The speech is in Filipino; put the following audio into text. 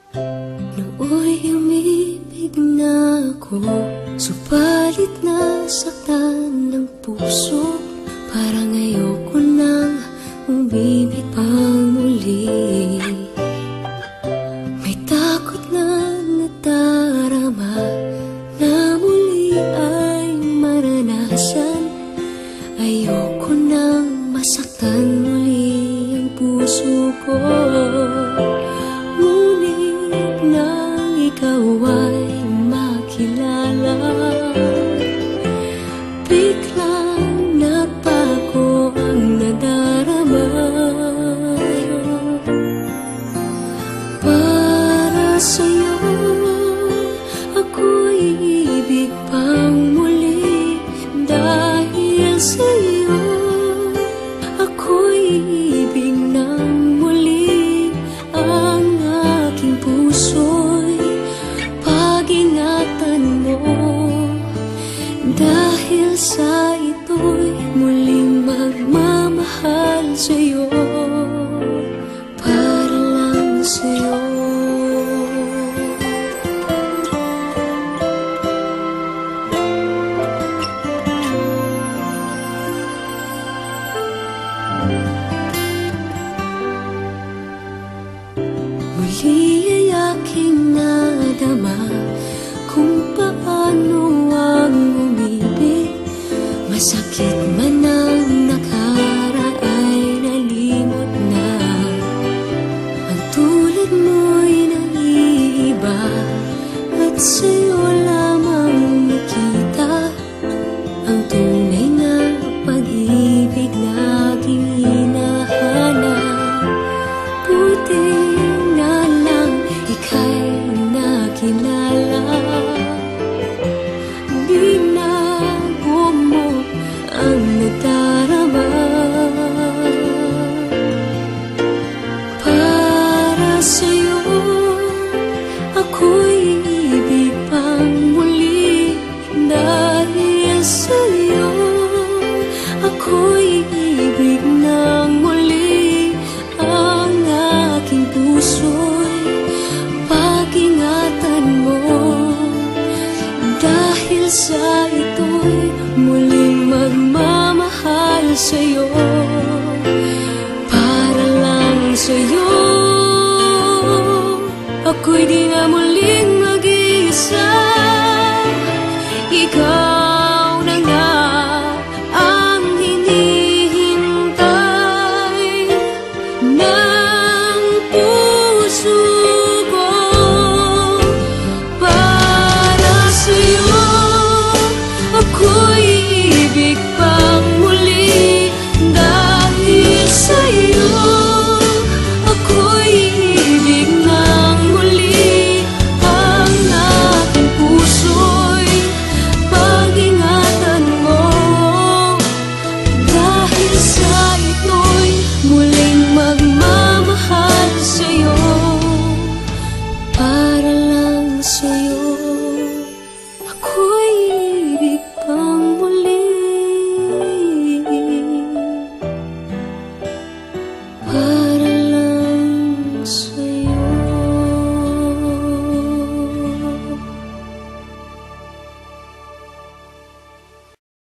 Nooy umibig na ako, subalit nasaktan ng puso. Parang ayoko nang umibig pang muli. May takot na nadarama na muli ay maranasan. Ayoko nang masaktan muli ang puso ko. Ngunit nang ikaw ay makilala, biglang napago ang nadarama. Para sa'yo ako'y ibig pang muli. Dahil sa'yo ako'y ibig ng muli. Ang aking puso'y pag-ingatan mo. Dahil sa ito'y muling magmamahal sa'yo, para lang sa'yo. Muli ay aking nadama kung paano ang umibig. Masakit man ang nakaraan nalimot na. Ang tulad mo'y naiiba at sa'yo lamang nakita ang tunay na pag-ibig na aking hinahanap. Buti na lang ika'y nakilala. Binago mo ang nadarama. Para sa'yo ako'y ibig pang muli. Dahil sa'yo ako'y ibig ng muli. Ang aking puso'y pag-ingatan mo. Dahil sa ito'y muling magmamahal sa'yo, para lang sa'yo. Ako'y di na muling mag-iisa. Ikaw na nga ang hinihintay ng puso ko. Para sa'yo ako'y ibig pang muli. Dahil sa'yo ako'y ibig ng muli. Ang aking puso'y pag-ingatan mo. Dahil sa ito'y muling magmamahal sa'yo, para lang sa'yo.